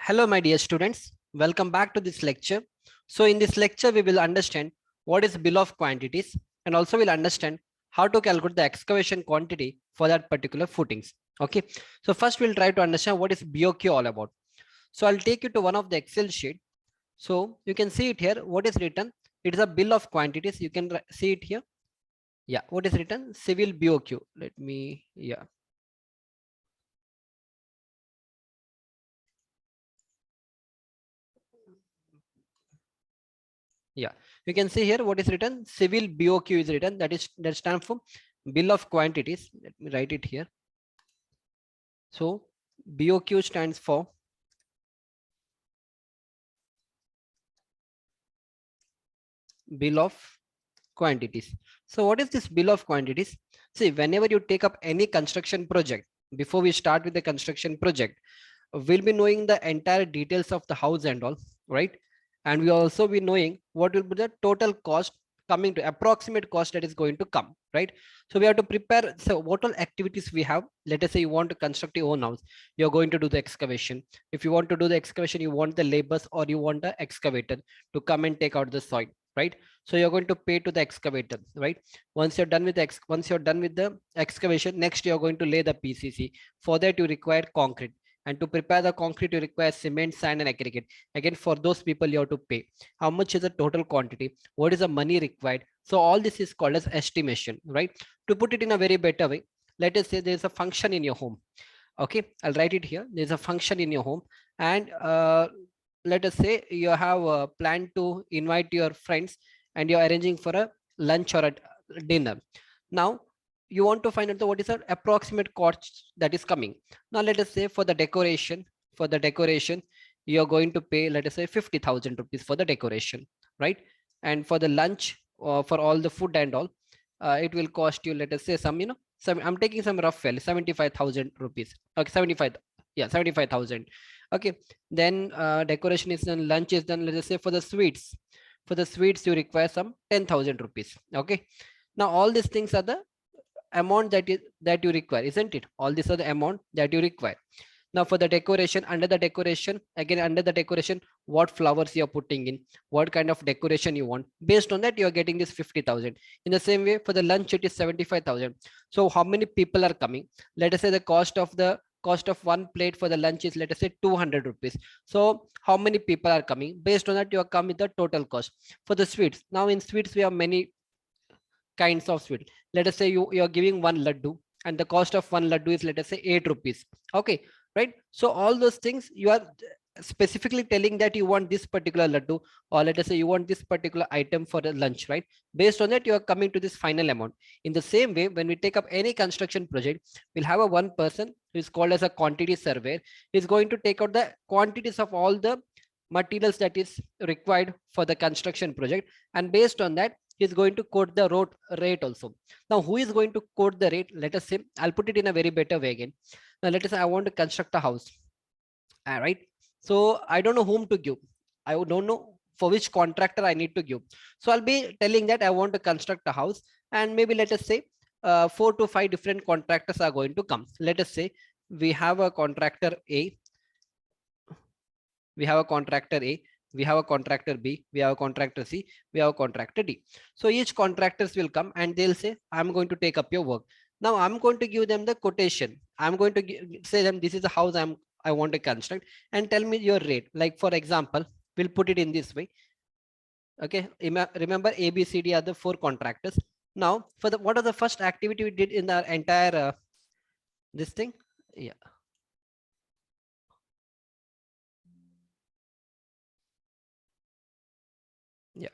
Hello, my dear students. Welcome back to this lecture. So in this lecture, we will understand what is bill of quantities and also we'll understand how to calculate the excavation quantity for that particular footings. Okay. So first we'll try to understand what is BOQ all about. So I'll take you to one of the Excel sheet. So you can see it here. What is written? It is a bill of quantities. You can see it here. Yeah. What is written? Civil BOQ. Let me, yeah. Yeah, you can see here what is written. Civil BOQ is written. That stands for bill of quantities. Let me write it here. So BOQ stands for bill of quantities. So what is this bill of quantities? See, whenever you take up any construction project, before we start with the construction project, we'll be knowing the entire details of the house and all, right? And we also be knowing what will be the total cost coming to approximate cost that is going to come, right? So we have to prepare. So what all activities we have? Let us say you want to construct your own house. You're going to do the excavation. If you want to do the excavation, you want the laborers or you want the excavator to come and take out the soil, right? So you're going to pay to the excavator, right? Once you're done with the excavation, next you're going to lay the PCC. For that you require concrete, and to prepare the concrete you require cement, sand and aggregate. Again, for those people you have to pay. How much is the total quantity? What is the money required? So all this is called as estimation, right? To put it in a very better way, let us say there's a function in your home. Okay, I'll write it here. There's a function in your home, and let us say you have a plan to invite your friends and you're arranging for a lunch or a dinner. Now you want to find out what is the approximate cost that is coming. Now let us say for the decoration you're going to pay, let us say 50,000 rupees for the decoration, right? And for the lunch for all the food and all, it will cost you, let us say some, some, I'm taking some rough value, 75,000 rupees. Okay, 75, yeah, 75,000. Okay, then decoration is done, lunch is done. Let us say for the sweets you require some 10,000 rupees. Okay, now all these things are the amount that you require, isn't it? All these are the amount that you require. Now for the decoration, under the decoration, what flowers you're putting in, what kind of decoration you want, based on that you're getting this 50,000. In the same way for the lunch it is 75,000. So how many people are coming? Let us say the cost of one plate for the lunch is, let us say 200 rupees. So how many people are coming? Based on that you are coming with the total cost. For the sweets, now in sweets we have many kinds of sweet. Let us say you're giving one laddu and the cost of one laddu is, let us say 8 rupees. Okay, right? So all those things you are specifically telling that you want this particular laddu, or let us say you want this particular item for the lunch, right? Based on that you are coming to this final amount. In the same way, when we take up any construction project, we'll have a one person who is called as a quantity surveyor. Is going to take out the quantities of all the materials that is required for the construction project, and based on that he is going to quote the road rate also. Now who is going to quote the rate? Let us say, I'll put it in a very better way again. Now let us say I want to construct a house. All right, so I don't know whom to give. I don't know for which contractor I need to give. So I'll be telling that I want to construct a house, and maybe let us say 4 to 5 different contractors are going to come. Let us say we have a contractor A, we have a contractor A, we have a contractor B, we have a contractor C, we have a contractor D. So each contractors will come and they'll say, I'm going to take up your work. Now I'm going to give them the quotation. I'm going to say them, this is the house I want to construct, and tell me your rate. Like for example, we'll put it in this way. Okay, remember A, B, C, D are the 4 contractors. Now for the, what are the first activity we did in the entire this thing? Yeah. Yeah.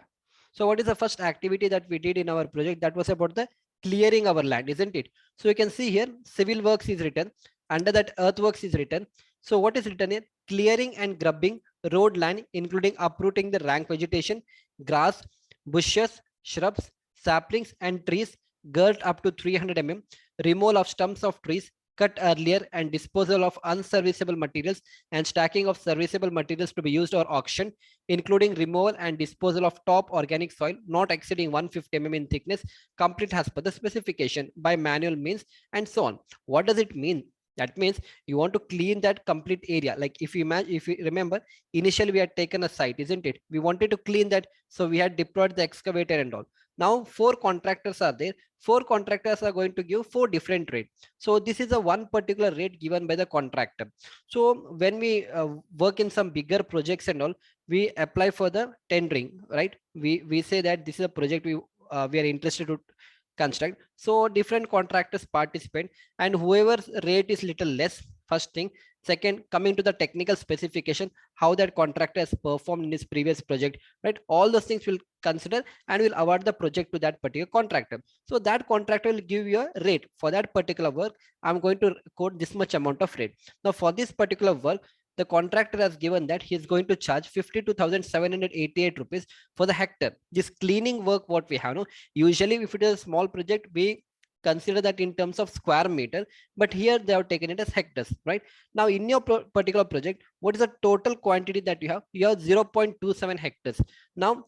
So what is the first activity that we did in our project? That was about the clearing our land, isn't it? So you can see here, civil works is written. Under that, earthworks is written. So what is written here? Clearing and grubbing road land, including uprooting the rank vegetation, grass, bushes, shrubs, saplings, and trees girt up to 300 mm, removal of stumps of trees cut earlier, and disposal of unserviceable materials and stacking of serviceable materials to be used or auctioned, including removal and disposal of top organic soil not exceeding 150 mm in thickness, complete as per the specification by manual means, and so on. What does it mean? That means you want to clean that complete area. Like if you imagine, if you remember, initially we had taken a site, isn't it? We wanted to clean that, so we had deployed the excavator and all. Now four contractors are there. Four contractors are going to give four different rates. So this is a one particular rate given by the contractor. So when we work in some bigger projects and all, we apply for the tendering, right? We say that this is a project we are interested to construct. So different contractors participate, and whoever's rate is little less, first thing. Second, coming to the technical specification, how that contractor has performed in his previous project, right? All those things will consider and will award the project to that particular contractor. So that contractor will give you a rate for that particular work. I'm going to quote this much amount of rate. Now for this particular work, the contractor has given that he is going to charge 52,788 rupees for the hectare. This cleaning work what we have, no, usually if it is a small project, we consider that in terms of square meter, but here they have taken it as hectares, right? Now in your particular project, what is the total quantity that you have? You have 0.27 hectares. Now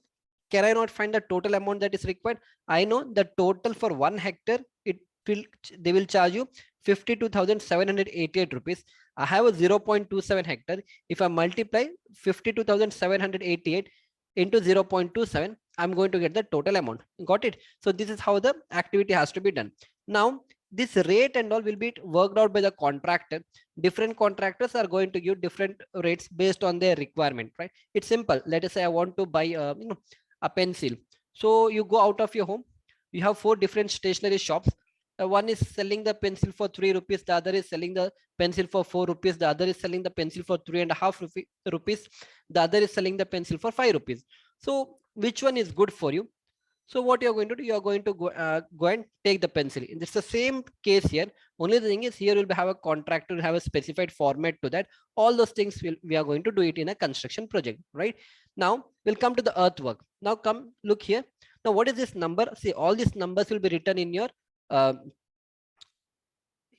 can I not find the total amount that is required? I know the total for 1 hectare, it will, they will charge you 52,788 rupees. I have a 0.27 hectare. If I multiply 52,788 into 0.27, I'm going to get the total amount. Got it? So this is how the activity has to be done. Now this rate and all will be worked out by the contractor. Different contractors are going to give different rates based on their requirement, right? It's simple. Let us say I want to buy a pencil. So you go out of your home, you have four different stationery shops. One is selling the pencil for 3 rupees, the other is selling the pencil for 4 rupees, the other is selling the pencil for 3.5 rupees, the other is selling the pencil for 5 rupees. So which one is good for you? So what you're going to do, you're going to go and take the pencil. It's the same case here. Only the thing is here we'll have a contractor, have a specified format to that. All those things we are going to do it in a construction project, right? Now we'll come to the earthwork. Now come look here. Now what is this number? See, all these numbers will be written in your uh,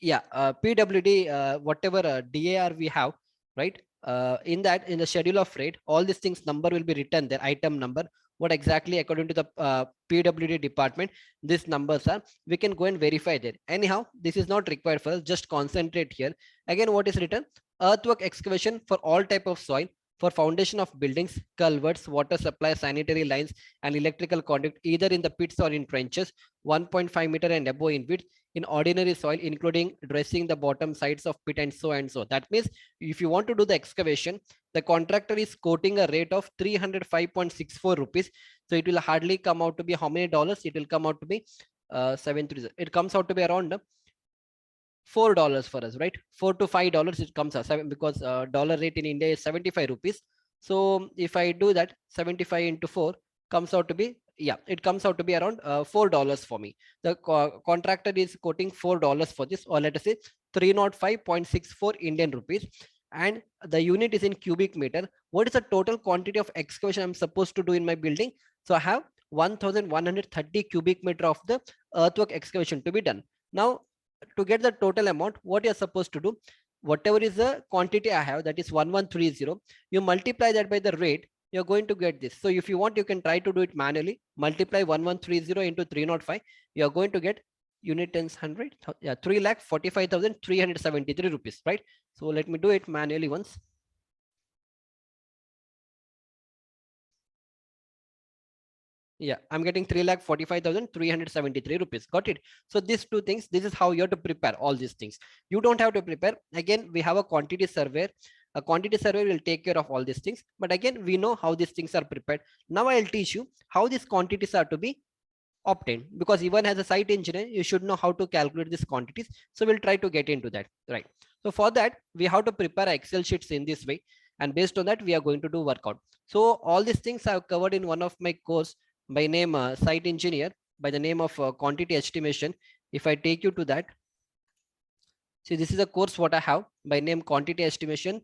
PWD, whatever DAR we have, right? In that, in the schedule of rate, all these things number will be written there, item number, what exactly according to the PWD department these numbers are. We can go and verify there. Anyhow, this is not required for us, just concentrate here. Again, what is written? Earthwork excavation for all type of soil, for foundation of buildings, culverts, water supply, sanitary lines, and electrical conduit, either in the pits or in trenches, 1.5 meter and above in width, in ordinary soil, including dressing the bottom sides of pit and so and so. That means if you want to do the excavation, the contractor is quoting a rate of 305.64 rupees. So it will hardly come out to be how many dollars? It will come out to be 730. It comes out to be around $4 for us, right? $4 to $5 it comes out, because dollar rate in India is 75 rupees. So if I do that, 75 into 4 comes out to be, yeah, it comes out to be around $4 for me. The contractor is quoting $4 for this, or let us say 305.64 Indian rupees, and the unit is in cubic meter. What is the total quantity of excavation I'm supposed to do in my building? So I have 1,130 cubic meter of the earthwork excavation to be done. Now to get the total amount, what you're supposed to do, whatever is the quantity I have, that is 1130, you multiply that by the rate, you're going to get this. So if you want, you can try to do it manually. Multiply 1130 into 305, you're going to get unit tens 100, yeah, 3,45,373 rupees, right? So let me do it manually once. Yeah, I'm getting 3,45,373 rupees. Got it? So these two things, this is how you have to prepare all these things. You don't have to prepare. Again, we have a quantity surveyor. A quantity surveyor will take care of all these things. But again, we know how these things are prepared. Now I'll teach you how these quantities are to be obtained, because even as a site engineer, you should know how to calculate these quantities. So we'll try to get into that, right? So for that, we have to prepare Excel sheets in this way. And based on that, we are going to do workout. So all these things I've covered in one of my course by name site engineer, by the name of quantity estimation. If I take you to that, see, this is a course what I have by name quantity estimation,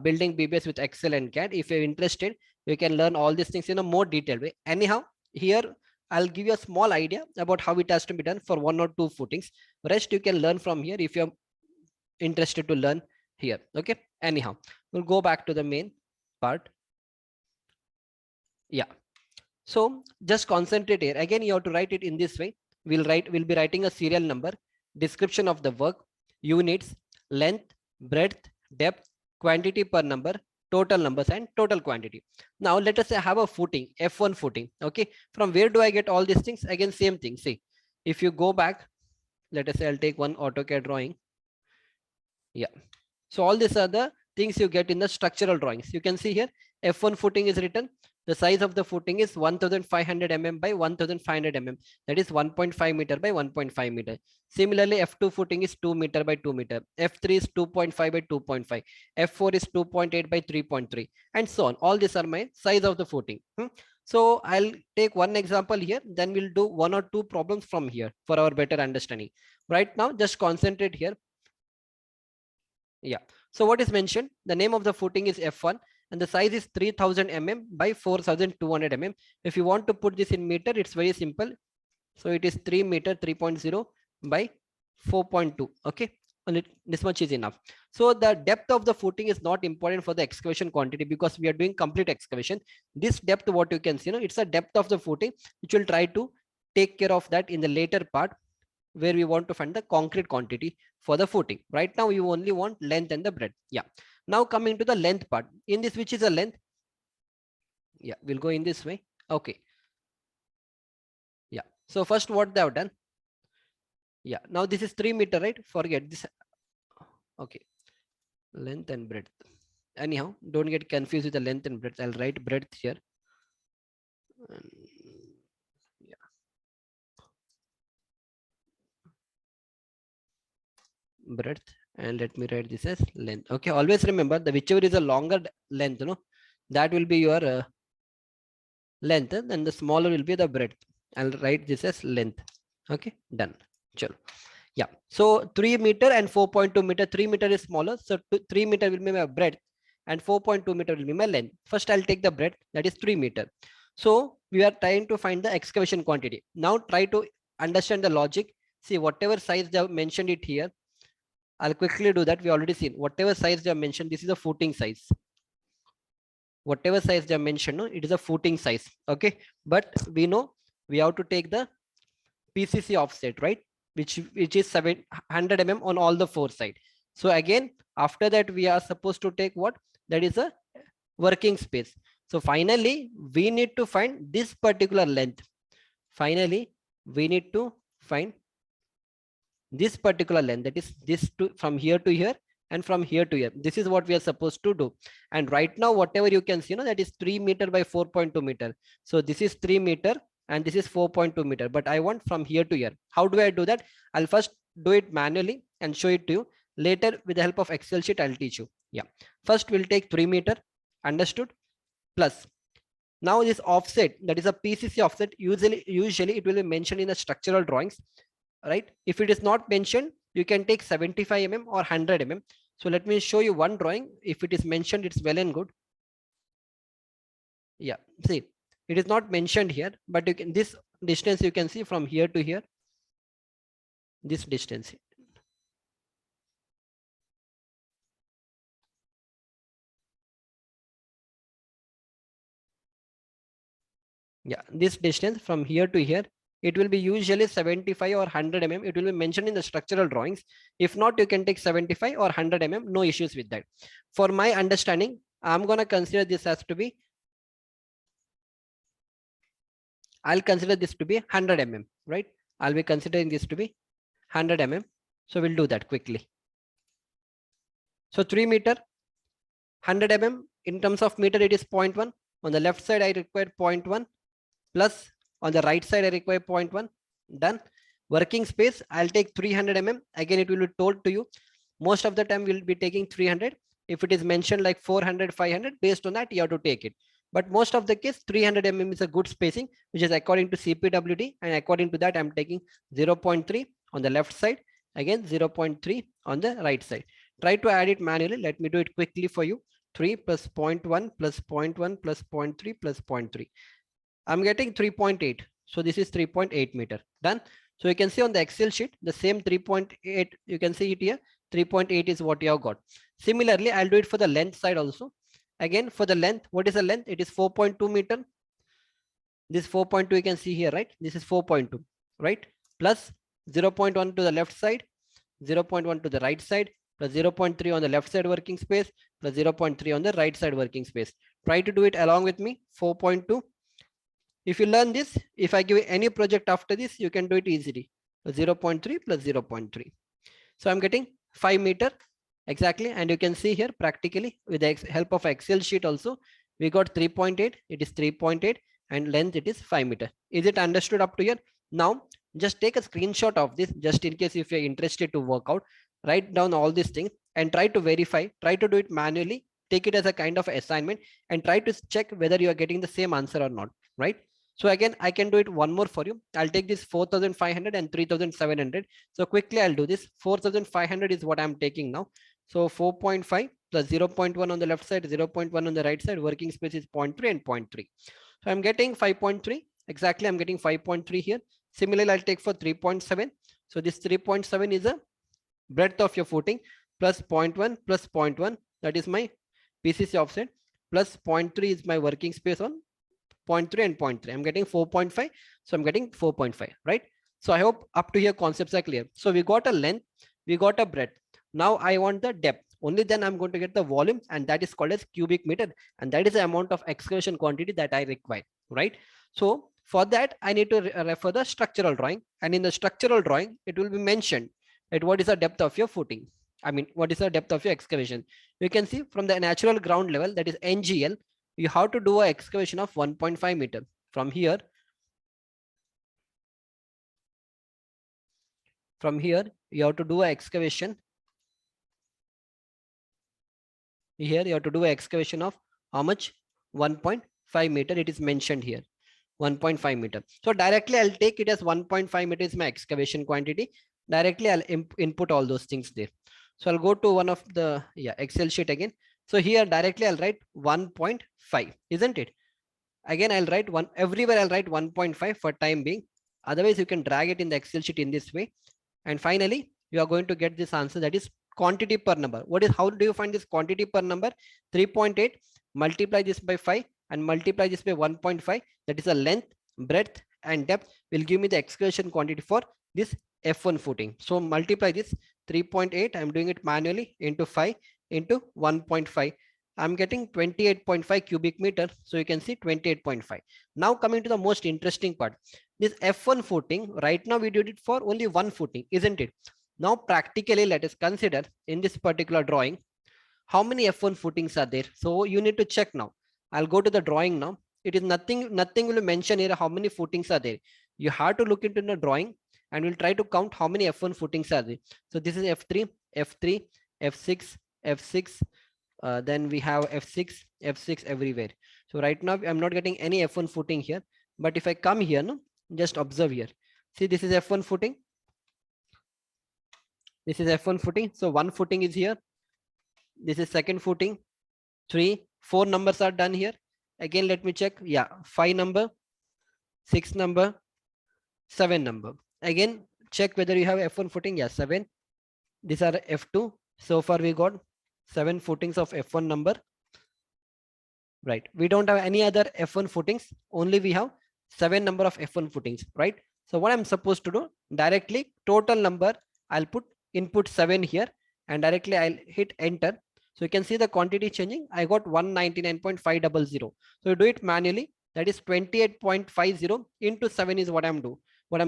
building BBS with Excel and CAD. If you're interested, you can learn all these things in a more detailed way. Anyhow, here I'll give you a small idea about how it has to be done for one or two footings. Rest you can learn from here if you're interested to learn here. Okay. Anyhow, we'll go back to the main part. Yeah. So just concentrate here. Again, you have to write it in this way. We'll be writing a serial number, description of the work, units, length, breadth, depth, quantity per number, total numbers, and total quantity. Now let us say I have a footing, F1 footing. Okay, from where do I get all these things? Again, same thing. See, if you go back, let us say I'll take one AutoCAD drawing. Yeah. So all these are the things you get in the structural drawings. You can see here F1 footing is written. The size of the footing is 1500 mm by 1500 mm. That is 1.5 meter by 1.5 meter. Similarly, F2 footing is 2 meter by 2 meter. F3 is 2.5 by 2.5. F4 is 2.8 by 3.3 and so on. All these are my size of the footing. So I'll take one example here. Then we'll do one or two problems from here for our better understanding. Right now, just concentrate here. Yeah. So what is mentioned? The name of the footing is F1 and the size is 3000 mm by 4200 mm. If you want to put this in meter, it's very simple. So it is 3 meter 3.0 by 4.2. Okay. And this much is enough. So the depth of the footing is not important for the excavation quantity because we are doing complete excavation. This depth, what you can see, it's a depth of the footing, which will try to take care of that in the later part, where we want to find the concrete quantity for the footing. Right now, you only want length and the breadth. Yeah. Now coming to the length part. In this, which is a length? Yeah, we'll go in this way. Okay. Yeah. So first, what they have done? Yeah. Now this is 3 meter, right? Forget this. Okay. Length and breadth. Anyhow, don't get confused with the length and breadth. I'll write breadth here. Yeah. Breadth, and let me write this as length. Okay. Always remember the whichever is a longer length, that will be your length, and the smaller will be the breadth. I'll write this as length. Okay, done. Chalo. Yeah. So 3 meter and 4.2 meter. 3 meter is smaller. So 3 meter will be my breadth and 4.2 meter will be my length. First, I'll take the breadth, that is 3 meter. So we are trying to find the excavation quantity. Now try to understand the logic. See, whatever size they have mentioned it here, I'll quickly do that. We already seen whatever size they have mentioned. This is a footing size. Whatever size they have mentioned, no, it is a footing size. Okay, but we know we have to take the PCC offset, right? Which is 700 mm on all the four sides. So again, after that, we are supposed to take what? That is a working space. So finally, we need to find this particular length. Finally, we need to find this particular length, that is this from here to here and from here to here. This is what we are supposed to do. And right now, whatever you can see, that is 3 meter by 4.2 meter. So this is 3 meter and this is 4.2 meter, but I want from here to here. How do I do that? I'll first do it manually and show it to you. Later, with the help of Excel sheet, I'll teach you. Yeah. First, we'll take 3 meter. Understood? Plus. Now this offset, that is a PCC offset, usually it will be mentioned in the structural drawings, right? If it is not mentioned, you can take 75 mm or 100 mm. So let me show you one drawing. If it is mentioned, it's well and good. Yeah, see, it is not mentioned here, but you can, this distance you can see from here to here, this distance. Yeah, this distance from here to here, it will be usually 75 or 100 mm. It will be mentioned in the structural drawings. If not, you can take 75 or 100 mm. No issues with that. For my understanding, I'm going to consider this as to be, I'll consider this to be 100 mm, right? I'll be considering this to be 100 mm. So we'll do that quickly. So 3 meter, 100 mm in terms of meter, it is 0.1. On the left side, I require 0.1 plus on the right side, I require 0.1. Done. Working space, I'll take 300 mm. Again, it will be told to you. Most of the time, we'll be taking 300. If it is mentioned like 400, 500, based on that, you have to take it. But most of the case, 300 mm is a good spacing, which is according to CPWD. And according to that, I'm taking 0.3 on the left side. Again, 0.3 on the right side. Try to add it manually. Let me do it quickly for you. 3 plus 0.1 plus 0.1 plus 0.3 plus 0.3. I'm getting 3.8. So this is 3.8 meter. Done. So you can see on the Excel sheet, the same 3.8, you can see it here. 3.8 is what you have got. Similarly, I'll do it for the length side also. Again, for the length, what is the length? It is 4.2 meter. This 4.2 you can see here, right? This is 4.2, right? Plus 0.1 to the left side, 0.1 to the right side. plus 0.3 on the left side working space plus 0.3 on the right side working space. Try to do it along with me. 4.2. If you learn this, if I give you any project after this, you can do it easily. 0.3 plus 0.3. So I'm getting 5 meter exactly. And you can see here practically with the help of Excel sheet also, we got 3.8, it is 3.8 and length it is 5 meter. Is it understood up to here? Now just take a screenshot of this just in case if you're interested to work out, write down all these things and try to verify, try to do it manually, take it as a kind of assignment and try to check whether you are getting the same answer or not, right? So again, I can do it one more for you. I'll take this 4,500 and 3,700. So quickly I'll do this. 4,500 is what I'm taking now. So 4.5 plus 0.1 on the left side, 0.1 on the right side, working space is 0.3 and 0.3. So I'm getting 5.3. Exactly, I'm getting 5.3 here. Similarly, I'll take for 3.7. So this 3.7 is a breadth of your footing plus 0.1 plus 0.1. That is my PCC offset plus 0.3 is my working space on 0.3 and 0.3. I'm getting 4.5. So I'm getting 4.5, right? So I hope up to here concepts are clear. So we got a length, we got a breadth. Now I want the depth. Only then I'm going to get the volume, and that is called as cubic meter. And that is the amount of excavation quantity that I require, right? So for that, I need to refer the structural drawing. And in the structural drawing, it will be mentioned that what is the depth of your footing. I mean, what is the depth of your excavation? You can see from the natural ground level, that is NGL, you have to do an excavation of 1.5 meter. From here, you have to do an excavation. Here you have to do an excavation of how much? 1.5 meter. It is mentioned here. 1.5 meter. So directly I'll take it as 1.5 meter is my excavation quantity. Directly I'll input all those things there. So I'll go to one of the Excel sheet again. So here directly I'll write 1.5, isn't it? Again, I'll write one everywhere. I'll write 1.5 for time being. Otherwise, you can drag it in the Excel sheet in this way. And finally, you are going to get this answer, that is quantity per number. What is, how do you find this quantity per number? 3.8, multiply this by 5 and multiply this by 1.5. That is a length, breadth and depth will give me the excavation quantity for this F1 footing. So multiply this 3.8. I'm doing it manually into 5 into 1.5. I'm getting 28.5 cubic meter. So you can see 28.5. Now coming to the most interesting part, this F1 footing, right now we did it for only one footing, isn't it? Now practically let us consider in this particular drawing, how many F1 footings are there? So you need to check now. I'll go to the drawing now. It is nothing will mention here how many footings are there. You have to look into the drawing and we'll try to count how many F1 footings are there. So this is F3, F3, F6, F6. Then we have F6, F6 everywhere. So right now I'm not getting any F1 footing here. But if I come here, no, just observe here. See, this is F1 footing. This is F1 footing. So one footing is here. This is second footing. 3, 4 numbers are done here. Again, let me check. Yeah, 5 number, 6 number, 7 number. Again, check whether you have F1 footing. Yeah, 7. These are F2. So far we got 7 footings of F1 number. Right. We don't have any other F1 footings. Only we have 7 number of F1 footings. Right. So what I'm supposed to do, directly total number, I'll put input 7 here and directly I'll hit enter. So you can see the quantity changing. I got 199.500. So you do it manually. That is 28.50 into 7 is what I'm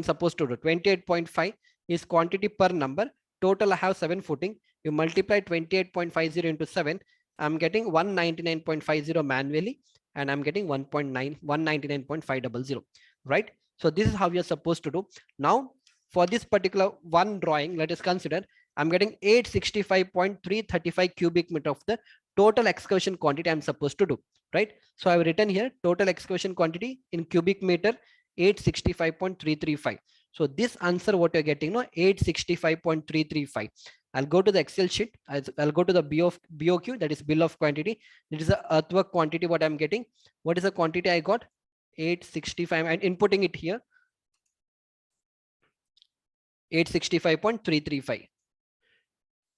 supposed to do. 28.5 is quantity per number. Total I have 7 footing. You multiply 28.50 into 7. I'm getting 199.50 manually and I'm getting 199.500, right? So this is how you're supposed to do. Now for this particular one drawing, let us consider I'm getting 865.335 cubic meter of the total excavation quantity I'm supposed to do, right? So I've written here total excavation quantity in cubic meter 865.335. So this answer what you're getting, no, 865.335. I'll go to the Excel sheet. I'll go to the BOQ, that is bill of quantity. It is the earthwork quantity what I'm getting. What is the quantity I got? 865 and inputting it here. 865.335.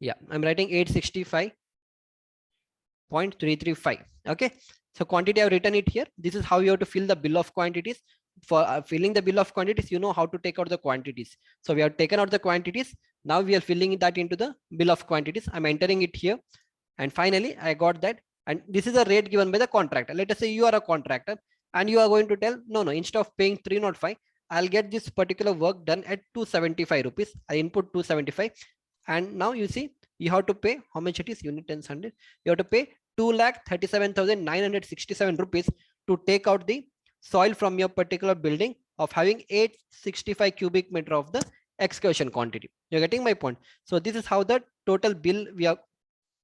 Yeah, I'm writing 865.335. Okay. So quantity I've written it here. This is how you have to fill the bill of quantities. for filling the bill of quantities, you know how to take out the quantities. So we have taken out the quantities. Now we are filling that into the bill of quantities. I'm entering it here. And finally, I got that. And this is a rate given by the contractor. Let us say you are a contractor and you are going to tell, no, instead of paying 305, I'll get this particular work done at 275 rupees. I input 275. And now you see, you have to pay how much it is, unit 10 you have to pay 2,37,967 rupees to take out the soil from your particular building of having 865 cubic meter of the excavation quantity. You're getting my point. So this is how the total bill we are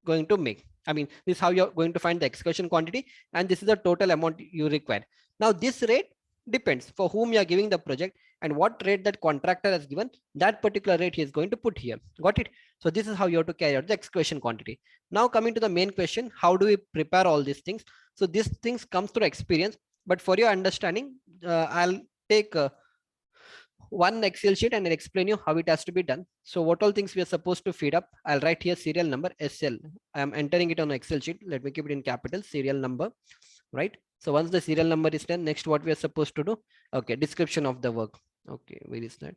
going to make. I mean, this is how you're going to find the excavation quantity, and this is the total amount you require. Now this rate depends for whom you are giving the project, and what rate that contractor has given, that particular rate he is going to put here. Got it? So this is how you have to carry out the excavation quantity. Now coming to the main question, how do we prepare all these things? So these things comes through experience, but for your understanding, I'll take one Excel sheet and I'll explain you how it has to be done. So what all things we are supposed to feed up, I'll write here serial number SL. I'm entering it on Excel sheet. Let me keep it in capital, serial number, right? So once the serial number is done, next what we are supposed to do? Okay, description of the work. Okay, where is that?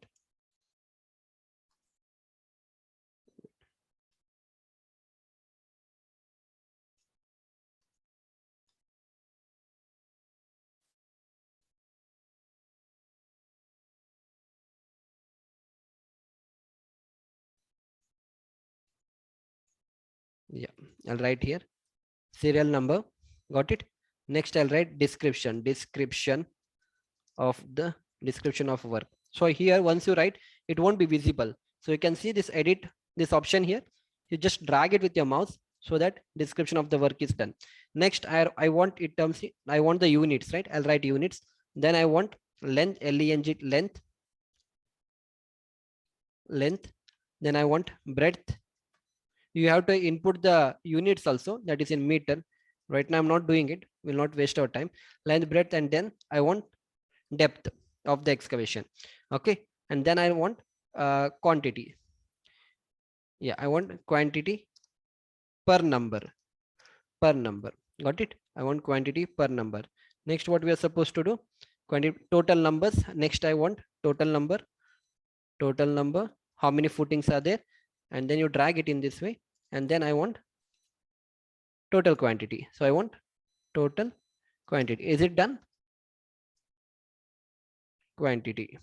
Yeah, I'll write here serial number. Got it? Next I'll write description of the description of work. So here once you write, it won't be visible. So you can see this edit, this option here. You just drag it with your mouse so that description of the work is done. Next I want it terms, I want the units, right? I'll write units. Then I want length, leng, length. Then I want breadth. You have to input the units also, that is in meter. Right now I'm not doing it, will not waste our time. Length, breadth, and then I want depth of the excavation. Okay, and then I want quantity. Yeah, I want quantity per number. Got it? I want quantity per number. Next what we are supposed to do, quantity total numbers. Next I want total number, how many footings are there, and then you drag it in this way. And then I want total quantity. So I want total quantity. Is it done? Quantity.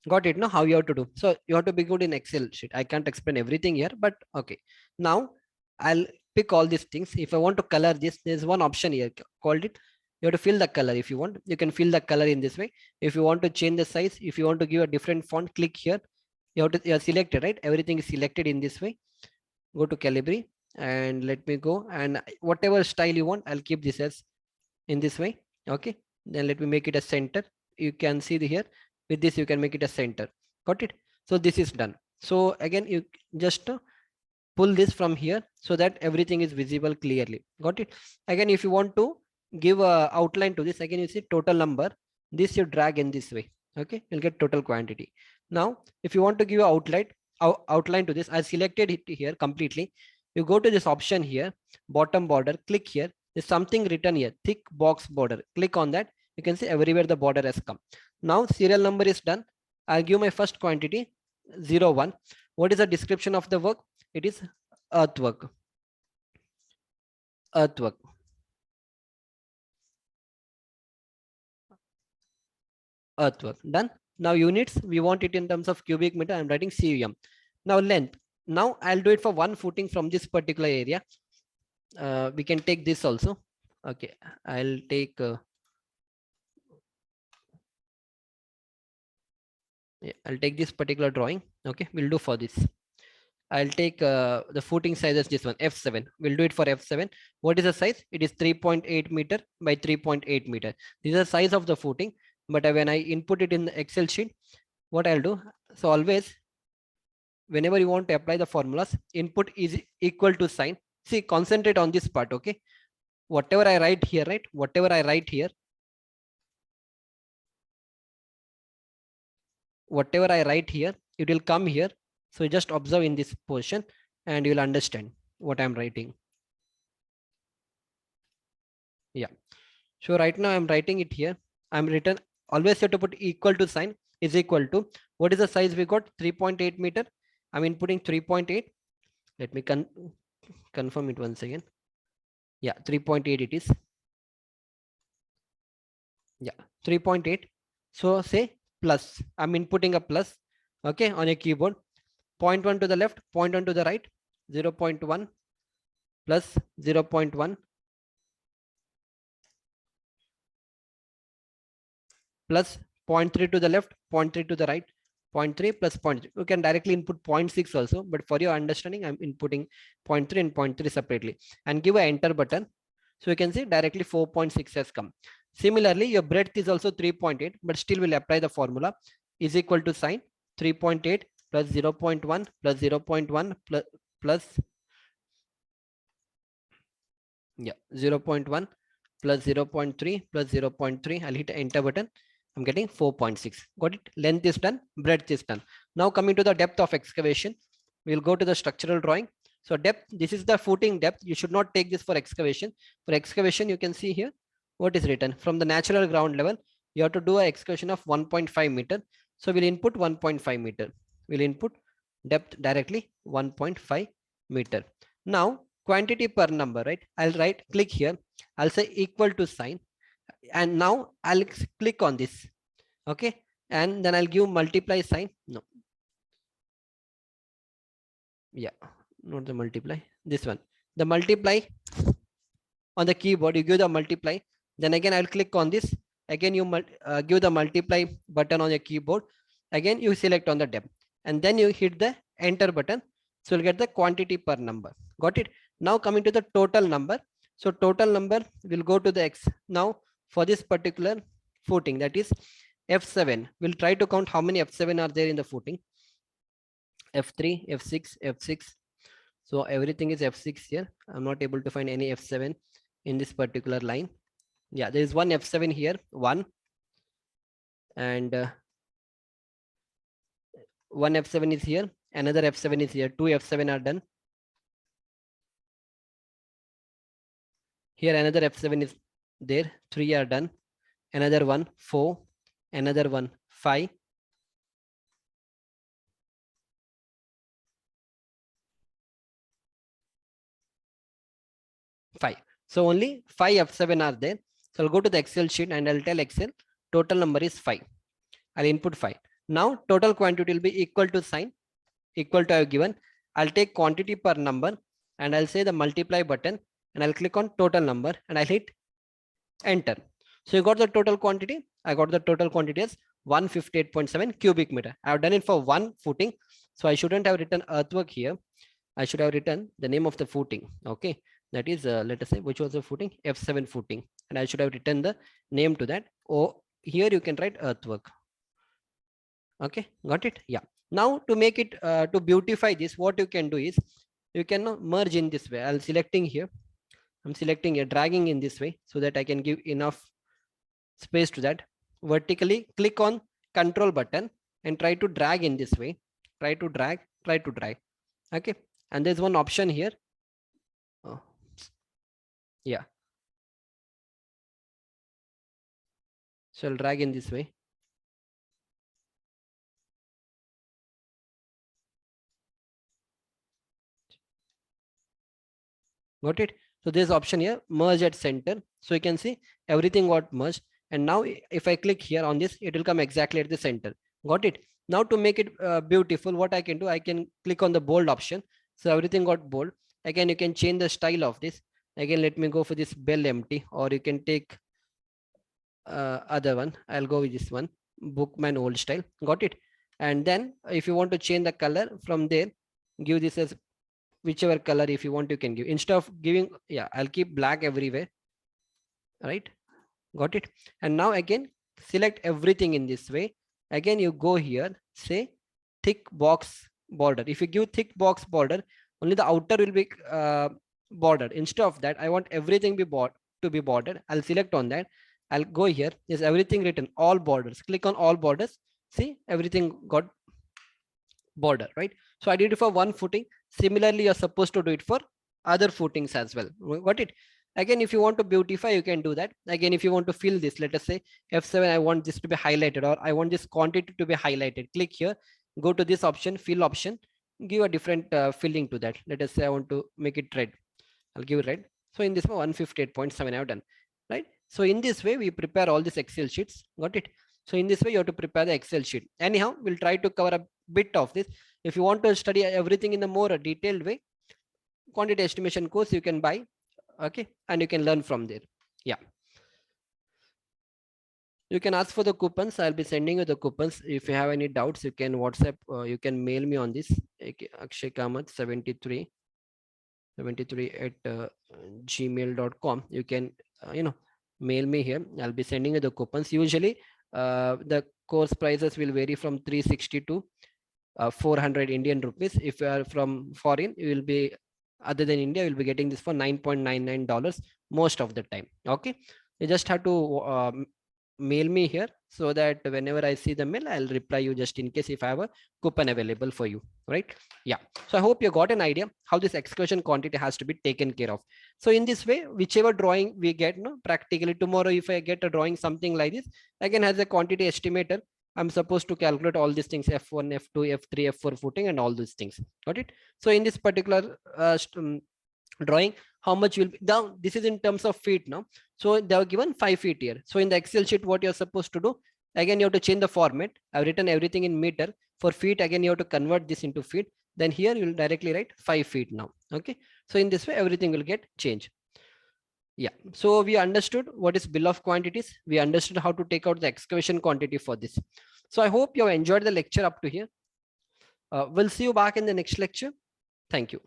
Got it? No, how you have to do? So you have to be good in Excel sheet. I can't explain everything here, but okay. Now I'll pick all these things. If I want to color this, there's one option here called it. You have to fill the color. If you want, you can fill the color in this way. If you want to change the size, if you want to give a different font, click here. You're selected, right? Everything is selected in this way. Go to Calibri and let me go, and whatever style you want, I'll keep this as in this way. Okay, then let me make it a center. You can see the here, with this you can make it a center. Got it? So this is done. So again, you just pull this from here so that everything is visible clearly. Got it? Again, if you want to give a outline to this, again you see total number, this you drag in this way. Okay, you'll get total quantity. Now if you want to give a outline to this, I selected it here completely. You go to this option here, bottom border, click here. There's something written here, thick box border. Click on that. You can see everywhere the border has come. Now serial number is done. I'll give my first quantity 01. What is the description of the work? It is earthwork. Earthwork. Earthwork. Done. Now units, we want it in terms of cubic meter. I'm writing CUM. Now length. Now I'll do it for one footing from this particular area. We can take this also. Okay, I'll take I'll take this particular drawing. Okay, we'll do for this. I'll take the footing size as this one, F7. We'll do it for F7. What is the size? It is 3.8 meter by 3.8 meter. This is the size of the footing. But when I input it in the Excel sheet, what I'll do, so always, whenever you want to apply the formulas, input is equal to sign. See, concentrate on this part, okay? Whatever I write here, right? Whatever I write here, whatever I write here, it will come here. So just observe in this portion and you'll understand what I'm writing. Yeah. So right now I'm writing it here. I'm written, always you have to put equal to sign, is equal to, what is the size we got? 3.8 meter. I'm inputting 3.8. Let me confirm it once again. Yeah, 3.8 it is. Yeah, 3.8. So say plus, I'm inputting a plus, okay, on a keyboard. 0.1 to the left, 0.1 to the right, 0.1 plus 0.1 plus 0.3 to the left, 0.3 to the right, 0.3 plus 0.3. You can directly input 0.6 also, but for your understanding, I'm inputting 0.3 and 0.3 separately and give a enter button. So you can see directly 4.6 has come. Similarly, your breadth is also 3.8, but still will apply the formula is equal to sign 3.8 plus 0.1 plus 0.1 plus yeah 0.1 plus 0.3 plus 0.3. I'll hit enter button. I'm getting 4.6. Got it. Length is done, breadth is done. Now coming to the depth of excavation, we'll go to the structural drawing. So depth, this is the footing depth. You should not take this for excavation. For excavation, you can see here what is written from the natural ground level. You have to do an excavation of 1.5 meter. So we'll input 1.5 meter. We'll input depth directly 1.5 meter. Now quantity per number, right? I'll right click here. I'll say equal to sign, and now I'll click on this. Okay, and then I'll give multiply sign. No, yeah, not the multiply. This one, the multiply on the keyboard. You give the multiply. Then again, I'll click on this. Again, you give the multiply button on your keyboard. Again, you select on the depth, and then you hit the enter button. So you'll get the quantity per number. Got it. Now coming to the total number. So total number will go to the X. Now for this particular footing, that is F7, we'll try to count how many F7 are there in the footing. F3, F6, F6. So everything is F6 here. I'm not able to find any F7 in this particular line. Yeah, there is one F7 here, one, and one F7 is here, another F7 is here, two F7 are done. Here another F7 is there, three are done, another one, four, another one, five, five. So only five F7 are there. So I'll go to the Excel sheet and I'll tell Excel total number is 5. I'll input 5. Now total quantity will be equal to sign, equal to I've given. I'll take quantity per number and I'll say the multiply button and I'll click on total number and I'll hit enter. So you got the total quantity. I got the total quantity as 158.7 cubic meter. I've done it for one footing. So I shouldn't have written earthwork here. I should have written the name of the footing. Okay. That is, let us say, which was the footing? F7 footing. And I should have written the name to that. Or here you can write earthwork. Okay. Got it? Yeah. Now to make it, to beautify this, what you can do is you can merge in this way. I'll selecting here. I'm selecting a dragging in this way so that I can give enough space to that. Vertically click on control button and try to drag in this way. Try to drag. Okay. And there's one option here. Oh. Yeah. So I'll drag in this way. Got it? So there's option here, merge at center. So you can see everything got merged. And now if I click here on this, it will come exactly at the center. Got it? Now to make it beautiful, what I can do, I can click on the bold option. So everything got bold. Again, you can change the style of this. Again, let me go for this bell empty, or you can take other one. I'll go with this one, Bookman old style. Got it? And then if you want to change the color from there, give this as whichever color. If you want, you can give, instead of giving, yeah, I'll keep black everywhere. Right? Got it? And now again, select everything in this way. Again, you go here, say thick box border. If you give thick box border, only the outer will be bordered. Instead of that, I want everything to be bordered. I'll select on that. I'll go here. Is everything written? All borders. Click on all borders. See, everything got border, right? So I did it for one footing. Similarly, you're supposed to do it for other footings as well. Got it? Again, if you want to beautify, you can do that. Again, if you want to fill this, let us say F7, I want this to be highlighted, or I want this quantity to be highlighted. Click here, go to this option, fill option, give a different filling to that. Let us say I want to make it red. I'll give it red. So in this one, 158.7 I've done, right? So in this way, we prepare all these Excel sheets. Got it? So in this way, you have to prepare the Excel sheet. Anyhow, we'll try to cover a bit of this. If you want to study everything in a more detailed way, quantity estimation course you can buy, okay, and you can learn from there. Yeah, you can ask for the coupons. I'll be sending you the coupons. If you have any doubts, you can WhatsApp, you can mail me on this, Akshay Kamath 73 at gmail.com. You can mail me here. I'll be sending you the coupons. Usually the course prices will vary from 360 to 400 Indian rupees. If you are from foreign, you will be, other than India, you'll be getting this for $9.99 most of the time. Okay, you just have to mail me here, so that whenever I see the mail, I'll reply you, just in case if I have a coupon available for you, right? Yeah, so I hope you got an idea how this excavation quantity has to be taken care of. So in this way, whichever drawing we get, no, practically tomorrow if I get a drawing something like this, again has a quantity estimator, I'm supposed to calculate all these things, F1, F2, F3, F4 footing and all these things. Got it? So in this particular drawing, how much will be down, this is in terms of feet now. So they are given 5 feet here. So in the Excel sheet, what you're supposed to do, again, you have to change the format. I've written everything in meter. For feet, again, you have to convert this into feet. Then here you'll directly write 5 feet now. Okay. So in this way, everything will get changed. Yeah, so we understood what is bill of quantities. We understood how to take out the excavation quantity for this. So I hope you have enjoyed the lecture up to here. We'll see you back in the next lecture. Thank you.